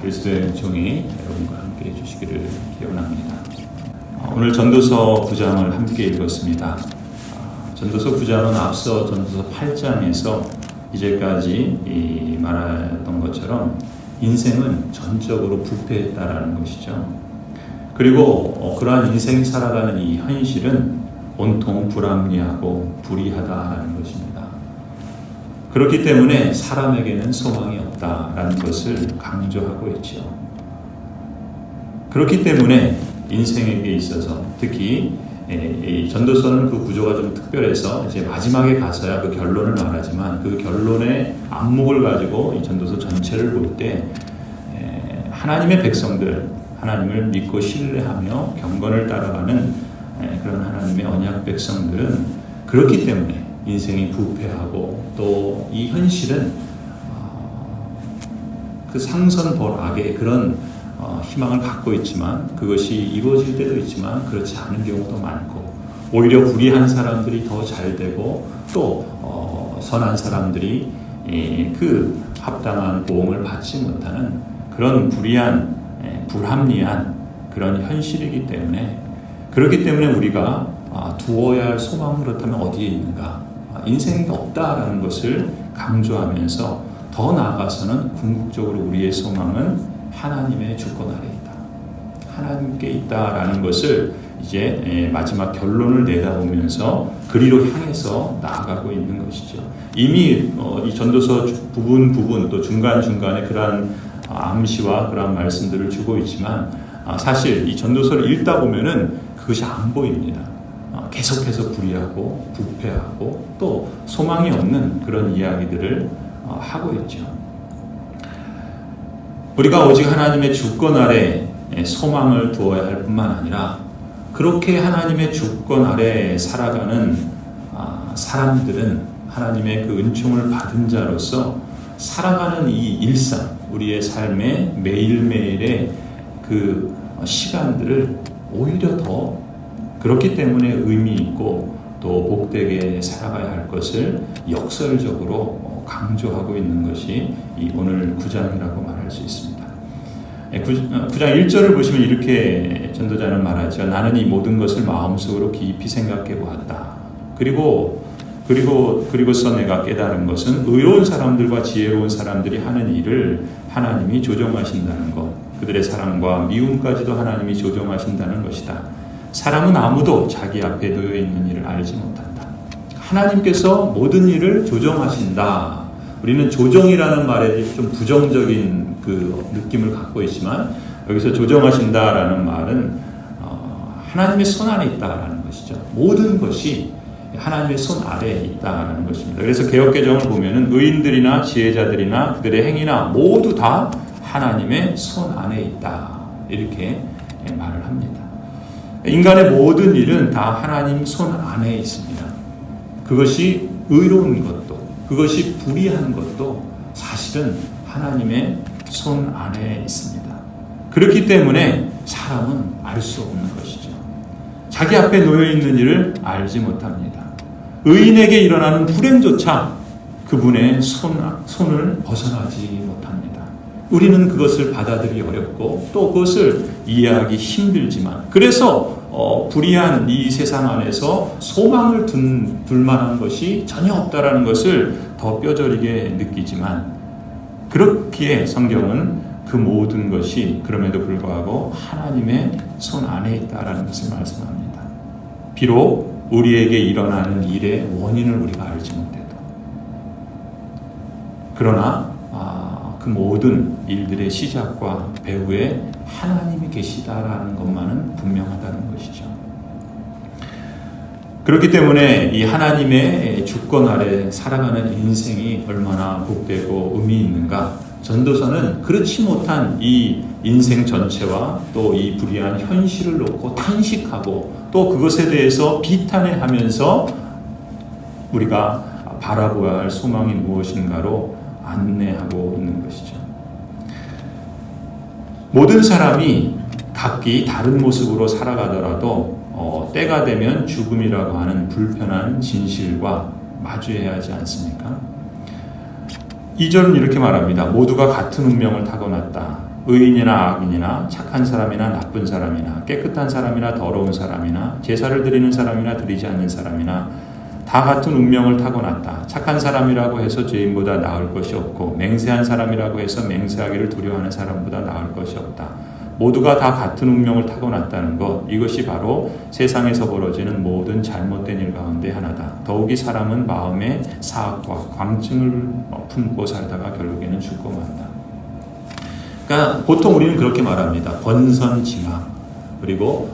그리스도의 종이 여러분과 함께 해주시기를 기원합니다. 오늘 전도서 9장을 함께 읽었습니다. 전도서 9장은 앞서 전도서 8장에서 이제까지 말했던 것처럼 인생은 전적으로 부패했다라는 것이죠. 그리고 그러한 인생이 살아가는 이 현실은 온통 불합리하고 불의하다라는 것입니다. 그렇기 때문에 사람에게는 소망이 없다라는 것을 강조하고 있죠. 그렇기 때문에 인생에게 있어서 특히 이 전도서는 그 구조가 좀 특별해서 이제 마지막에 가서야 그 결론을 말하지만 그 결론의 안목을 가지고 이 전도서 전체를 볼 때 하나님의 백성들, 하나님을 믿고 신뢰하며 경건을 따라가는 그런 하나님의 언약 백성들은 그렇기 때문에 인생이 부패하고 또 이 현실은 그 상선벌악의 그런 희망을 갖고 있지만 그것이 이루어질 때도 있지만 그렇지 않은 경우도 많고 오히려 불의한 사람들이 더 잘 되고 또 선한 사람들이 그 합당한 보응을 받지 못하는 그런 불의한 불합리한 그런 현실이기 때문에 그렇기 때문에 우리가 두어야 할 소망은 그렇다면 어디에 있는가? 인생이 없다라는 것을 강조하면서 더 나아가서는 궁극적으로 우리의 소망은 하나님의 주권 아래 있다. 하나님께 있다라는 것을 이제 마지막 결론을 내다보면서 그리로 향해서 나아가고 있는 것이죠. 이미 이 전도서 부분 또 중간중간에 그러한 암시와 그러한 말씀들을 주고 있지만 사실 이 전도서를 읽다 보면은 그것이 안 보입니다. 계속해서 불의하고 부패하고 또 소망이 없는 그런 이야기들을 하고 있죠. 우리가 오직 하나님의 주권 아래 소망을 두어야 할 뿐만 아니라 그렇게 하나님의 주권 아래 살아가는 사람들은 하나님의 그 은총을 받은 자로서 살아가는 이 일상, 우리의 삶의 매일매일의 그 시간들을 오히려 더 그렇기 때문에 의미 있고 또 복되게 살아가야 할 것을 역설적으로 강조하고 있는 것이 이 오늘 9장이라고 말할 수 있습니다. 9장 1절을 보시면 이렇게 전도자는 말하죠. 나는 이 것을 마음속으로 깊이 생각해 보았다. 그리고서 내가 깨달은 것은 의로운 사람들과 지혜로운 사람들이 하는 일을 하나님이 조정하신다는 것, 그들의 사랑과 미움까지도 하나님이 조정하신다는 것이다. 사람은 아무도 자기 앞에 놓여 있는 일을 알지 못한다. 하나님께서 모든 일을 조정하신다. 우리는 조정이라는 말에 좀 부정적인 그 느낌을 갖고 있지만 여기서 조정하신다라는 말은 하나님의 손 안에 있다라는 것이죠. 모든 것이 하나님의 손 아래에 있다라는 것입니다. 그래서 개역개정을 보면은 의인들이나 지혜자들이나 그들의 행위나 모두 다 하나님의 손 안에 있다. 이렇게 말을 합니다. 인간의 모든 일은 다 하나님 손 안에 있습니다. 그것이 의로운 것도, 그것이 불의한 것도 사실은 하나님의 손 안에 있습니다. 그렇기 때문에 사람은 알 수 없는 것이죠. 자기 앞에 놓여 있는 일을 알지 못합니다. 의인에게 일어나는 불행조차 그분의 손을 벗어나지 못합니다. 우리는 그것을 받아들이기 어렵고 또 그것을 이해하기 힘들지만 그래서 불의한 이 세상 안에서 소망을 둘 만한 것이 전혀 없다라는 것을 더 뼈저리게 느끼지만 그렇기에 성경은 그 모든 것이 그럼에도 불구하고 하나님의 손 안에 있다라는 것을 말씀합니다. 비록 우리에게 일어나는 일의 원인을 우리가 알지 못해도 그러나 그 모든 일들의 시작과 배후에 하나님이 계시다라는 것만은 분명하다는 것이죠. 그렇기 때문에 이 하나님의 주권 아래 살아가는 인생이 얼마나 복되고 의미 있는가, 전도서는 그렇지 못한 이 인생 전체와 또 이 불의한 현실을 놓고 탄식하고 또 그것에 대해서 비탄해하면서 우리가 바라보아야 할 소망이 무엇인가로 안내하고 있는 것이죠. 모든 사람이 각기 다른 모습으로 살아가더라도 때가 되면 죽음이라고 하는 불편한 진실과 마주해야 하지 않습니까? 2절은 이렇게 말합니다. 모두가 같은 운명을 타고났다. 의인이나 악인이나 착한 사람이나 나쁜 사람이나 깨끗한 사람이나 더러운 사람이나 제사를 드리는 사람이나 드리지 않는 사람이나 다 같은 운명을 타고났다. 착한 사람이라고 해서 죄인보다 나을 것이 없고 맹세한 사람이라고 해서 맹세하기를 두려워하는 사람보다 나을 것이 없다. 모두가 다 같은 운명을 타고났다는 것, 이것이 바로 세상에서 벌어지는 모든 잘못된 일 가운데 하나다. 더욱이 사람은 마음의 사악과 광증을 품고 살다가 결국에는 죽고 만다. 그러니까 보통 우리는 그렇게 말합니다. 권선징악. 그리고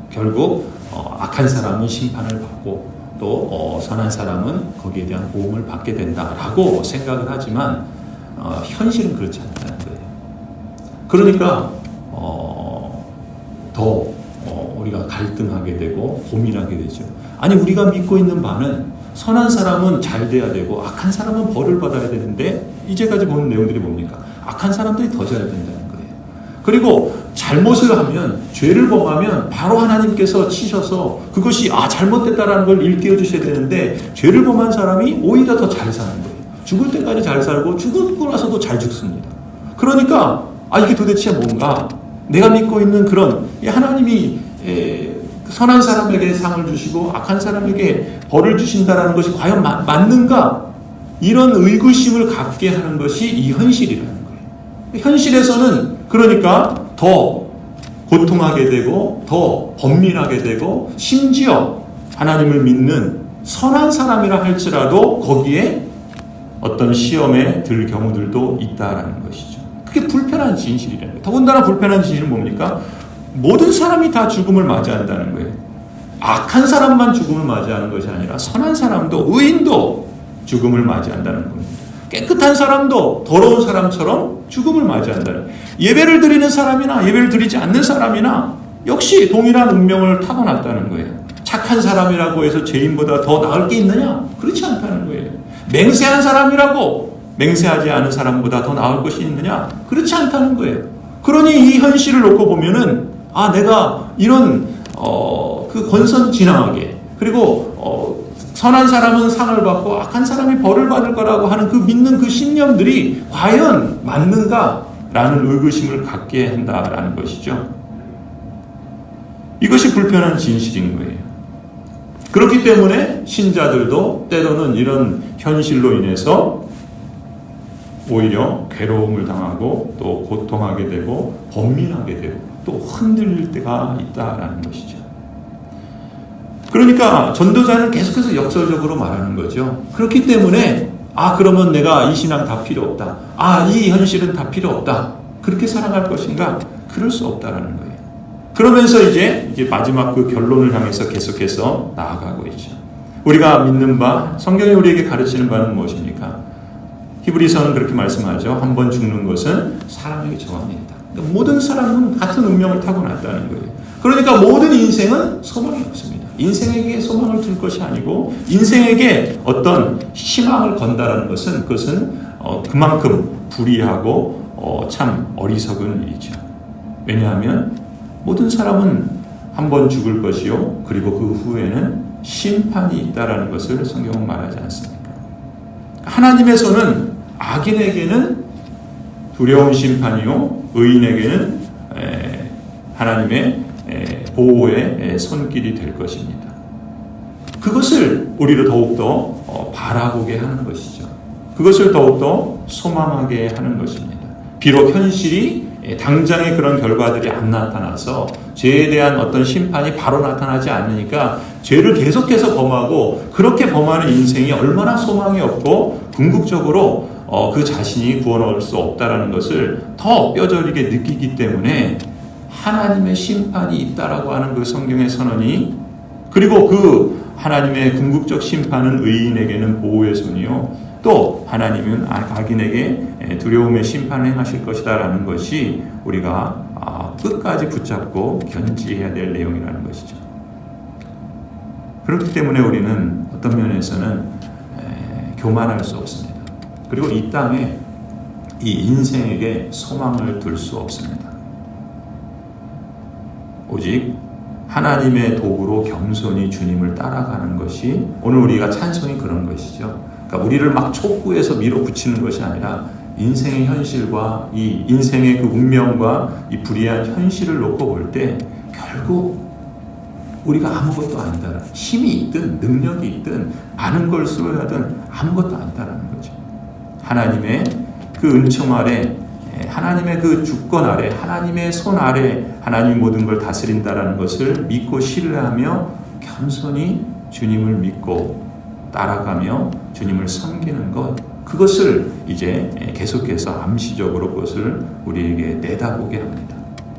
결국 악한 사람은 심판을 받고 또 선한 사람은 거기에 대한 보험을 받게 된다라고 생각을 하지만 현실은 그렇지 않다는 거예요. 그러니까 더 우리가 갈등하게 되고 고민하게 되죠. 아니 우리가 믿고 있는 바는 선한 사람은 잘 돼야 되고 악한 사람은 벌을 받아야 되는데 이제까지 보는 내용들이 뭡니까? 악한 사람들이 더 잘 된다는 거예요. 그리고 잘못을 하면 죄를 범하면 바로 하나님께서 치셔서 그것이 잘못됐다라는 걸 일깨워 주셔야 되는데 죄를 범한 사람이 오히려 더 잘 사는 거예요. 죽을 때까지 잘 살고 죽고 나서도 잘 죽습니다. 그러니까 이게 도대체 뭔가 내가 믿고 있는 그런 하나님이 선한 사람에게 상을 주시고 악한 사람에게 벌을 주신다라는 것이 과연 맞는가? 이런 의구심을 갖게 하는 것이 이 현실이라는 거예요. 현실에서는 그러니까 더 고통하게 되고 더 번민하게 되고 심지어 하나님을 믿는 선한 사람이라 할지라도 거기에 어떤 시험에 들 경우들도 있다라는 것이죠. 그게 불편한 진실이라는 거예요. 더군다나 불편한 진실은 뭡니까? 모든 사람이 다 죽음을 맞이한다는 거예요. 악한 사람만 죽음을 맞이하는 것이 아니라 선한 사람도 의인도 죽음을 맞이한다는 겁니다. 깨끗한 사람도 더러운 사람처럼 죽음을 맞이한다는 거예요. 예배를 드리는 사람이나 예배를 드리지 않는 사람이나 역시 동일한 운명을 타고났다는 거예요. 착한 사람이라고 해서 죄인보다 더 나을 게 있느냐? 그렇지 않다는 거예요. 맹세한 사람이라고 맹세하지 않은 사람보다 더 나을 것이 있느냐? 그렇지 않다는 거예요. 그러니 이 현실을 놓고 보면은 내가 이런 그 권선징악하게 그리고 선한 사람은 상을 받고 악한 사람이 벌을 받을 거라고 하는 그 믿는 그 신념들이 과연 맞는가라는 의구심을 갖게 한다라는 것이죠. 이것이 불편한 진실인 거예요. 그렇기 때문에 신자들도 때로는 이런 현실로 인해서 오히려 괴로움을 당하고 또 고통하게 되고 번민하게 되고 또 흔들릴 때가 있다라는 것이죠. 그러니까 전도자는 계속해서 역설적으로 말하는 거죠. 그렇기 때문에 그러면 내가 이 신앙 다 필요 없다. 이 현실은 다 필요 없다. 그렇게 살아갈 것인가? 그럴 수 없다라는 거예요. 그러면서 이제 마지막 그 결론을 향해서 계속해서 나아가고 있죠. 우리가 믿는 바, 성경이 우리에게 가르치는 바는 무엇입니까? 히브리서는 그렇게 말씀하죠. 한 번 죽는 것은 사람에게 정합니다. 그러니까 모든 사람은 같은 운명을 타고났다는 거예요. 그러니까 모든 인생은 소망이 없습니다. 인생에게 소망을 둘 것이 아니고 인생에게 어떤 희망을 건다라는 것은 그것은 그만큼 불의하고 참 어리석은 일이죠. 왜냐하면 모든 사람은 한 번 죽을 것이요. 그리고 그 후에는 심판이 있다라는 것을 성경은 말하지 않습니까? 하나님의 손은 악인에게는 두려운 심판이요. 의인에게는 하나님의 보호의 손길이 될 것입니다. 그것을 우리를 더욱더 바라보게 하는 것이죠. 그것을 더욱더 소망하게 하는 것입니다. 비록 현실이 당장의 그런 결과들이 안 나타나서 죄에 대한 어떤 심판이 바로 나타나지 않으니까 죄를 계속해서 범하고 그렇게 범하는 인생이 얼마나 소망이 없고 궁극적으로 그 자신이 구원 얻을 수 없다라는 것을 더 뼈저리게 느끼기 때문에 하나님의 심판이 있다라고 하는 그 성경의 선언이 그리고 그 하나님의 궁극적 심판은 의인에게는 보호의 손이요 또 하나님은 악인에게 두려움의 심판을 행하실 것이다 라는 것이 우리가 끝까지 붙잡고 견지해야 될 내용이라는 것이죠. 그렇기 때문에 우리는 어떤 면에서는 교만할 수 없습니다. 그리고 이 땅에 이 인생에게 소망을 둘 수 없습니다. 오직 하나님의 도구로 겸손히 주님을 따라가는 것이 오늘 우리가 찬송이 그런 것이죠. 그러니까 우리를 막 촉구해서 밀어붙이는 것이 아니라 인생의 현실과 이 인생의 그 운명과 이 불의한 현실을 놓고 볼 때 결국 우리가 아무것도 아니다라. 힘이 있든 능력이 있든 많은 걸 수로하든 아무것도 아니다라는 거죠. 하나님의 그 은총 아래, 하나님의 그 주권 아래, 하나님의 손 아래 하나님이 모든 걸 다스린다라는 것을 믿고 신뢰하며 겸손히 주님을 믿고 따라가며 주님을 섬기는 것, 그것을 이제 계속해서 암시적으로 그것을 우리에게 내다보게 합니다.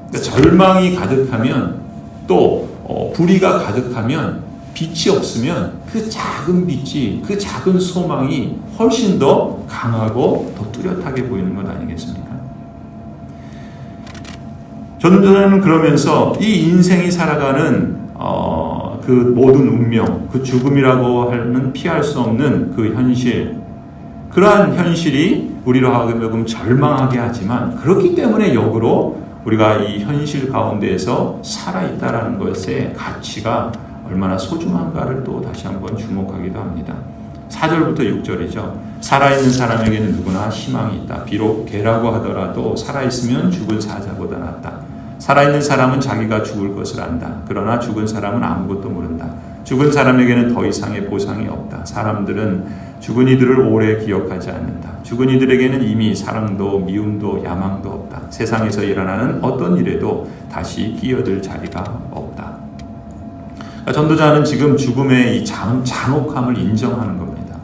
그러니까 절망이 가득하면 또 불의가 가득하면 빛이 없으면 그 작은 빛이, 그 작은 소망이 훨씬 더 강하고 더 뚜렷하게 보이는 것 아니겠습니까? 저는 그러면서 이 인생이 살아가는 그 모든 운명, 그 죽음이라고 하는 피할 수 없는 그 현실, 그러한 현실이 우리로 하여금 절망하게 하지만 그렇기 때문에 역으로 우리가 이 현실 가운데에서 살아있다라는 것의 가치가 얼마나 소중한가를 또 다시 한번 주목하기도 합니다. 4절부터 6절이죠. 살아있는 사람에게는 누구나 희망이 있다. 비록 개라고 하더라도 살아있으면 죽은 사자보다 낫다. 살아있는 사람은 자기가 죽을 것을 안다. 그러나 죽은 사람은 아무것도 모른다. 죽은 사람에게는 더 이상의 보상이 없다. 사람들은 죽은 이들을 오래 기억하지 않는다. 죽은 이들에게는 이미 사랑도 미움도 야망도 없다. 세상에서 일어나는 어떤 일에도 다시 끼어들 자리가 없다. 전도자는 지금 죽음의 이 잔혹함을 인정하는 겁니다.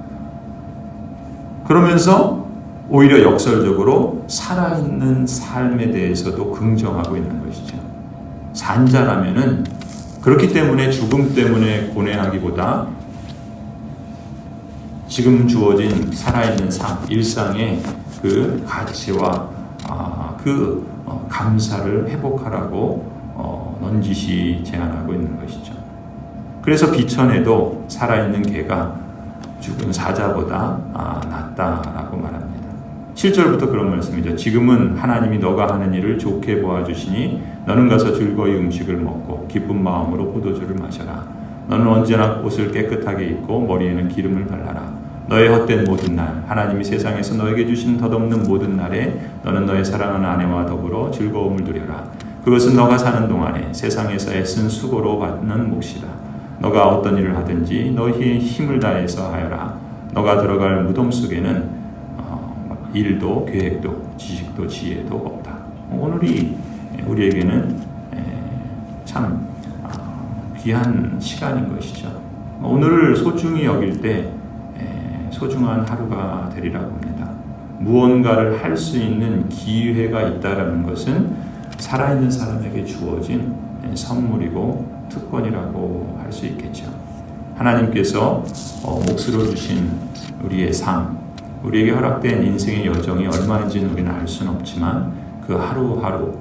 그러면서 오히려 역설적으로 살아있는 삶에 대해서도 긍정하고 있는 것이죠. 산자라면은 그렇기 때문에 죽음 때문에 고뇌하기보다 지금 주어진 살아있는 삶, 일상의 그 가치와 감사를 회복하라고 넌지시 제안하고 있는 것이죠. 그래서 비천에도 살아있는 개가 죽은 사자보다 낫다라고 말합니다. 7절부터 그런 말씀이죠. 지금은 하나님이 너가 하는 일을 좋게 보아주시니 너는 가서 즐거이 음식을 먹고 기쁜 마음으로 포도주를 마셔라. 너는 언제나 옷을 깨끗하게 입고 머리에는 기름을 발라라. 너의 헛된 모든 날, 하나님이 세상에서 너에게 주신 덧없는 모든 날에 너는 너의 사랑하는 아내와 더불어 즐거움을 누려라. 그것은 너가 사는 동안에 세상에서 애쓴 수고로 받는 몫이다. 너가 어떤 일을 하든지 너희의 힘을 다해서 하여라. 너가 들어갈 무덤 속에는 일도 계획도 지식도 지혜도 없다. 오늘이 우리에게는 참 귀한 시간인 것이죠. 오늘을 소중히 여길 때 소중한 하루가 되리라고 합니다. 무언가를 할 수 있는 기회가 있다라는 것은 살아있는 사람에게 주어진 선물이고 특권이라고 할 수 있겠죠. 하나님께서 몫으로 주신 우리의 삶, 우리에게 허락된 인생의 여정이 얼마인지는 우리는 알 수는 없지만 그 하루하루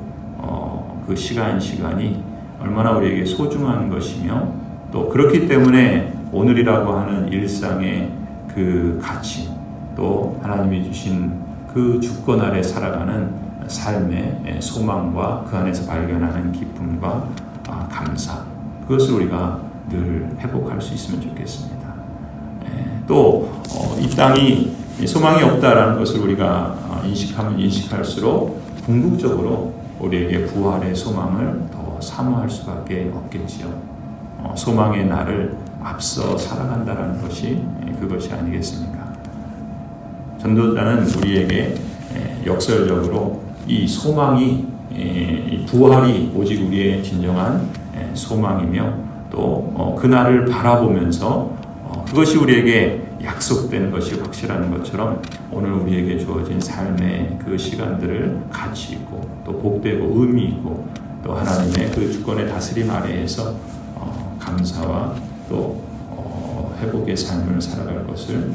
그 시간이 얼마나 우리에게 소중한 것이며 또 그렇기 때문에 오늘이라고 하는 일상의 그 가치 또 하나님이 주신 그 주권 아래 살아가는 삶의 소망과 그 안에서 발견하는 기쁨과 감사, 그것을 우리가 늘 회복할 수 있으면 좋겠습니다. 또 이 땅이 소망이 없다라는 것을 우리가 인식하면 인식할수록 궁극적으로 우리에게 부활의 소망을 더 사모할 수밖에 없겠지요. 소망의 날을 앞서 살아간다는 것이 그것이 아니겠습니까? 전도자는 우리에게 역설적으로 이 소망이 부활이 오직 우리의 진정한 소망이며 또 그날을 바라보면서 그것이 우리에게 약속된 것이 확실한 것처럼 오늘 우리에게 주어진 삶의 그 시간들을 가치 있고 또 복되고 의미 있고 또 하나님의 그 주권의 다스림 아래에서 감사와 또 회복의 삶을 살아갈 것을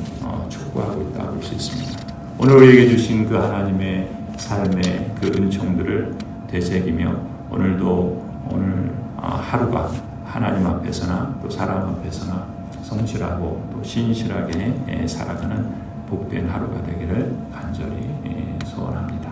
촉구하고 있다고 볼 수 있습니다. 오늘 우리에게 주신 그 하나님의 삶의 그 은총들을 되새기며 오늘 하루가 하나님 앞에서나 또 사람 앞에서나 성실하고 또 신실하게 살아가는 복된 하루가 되기를 간절히 소원합니다.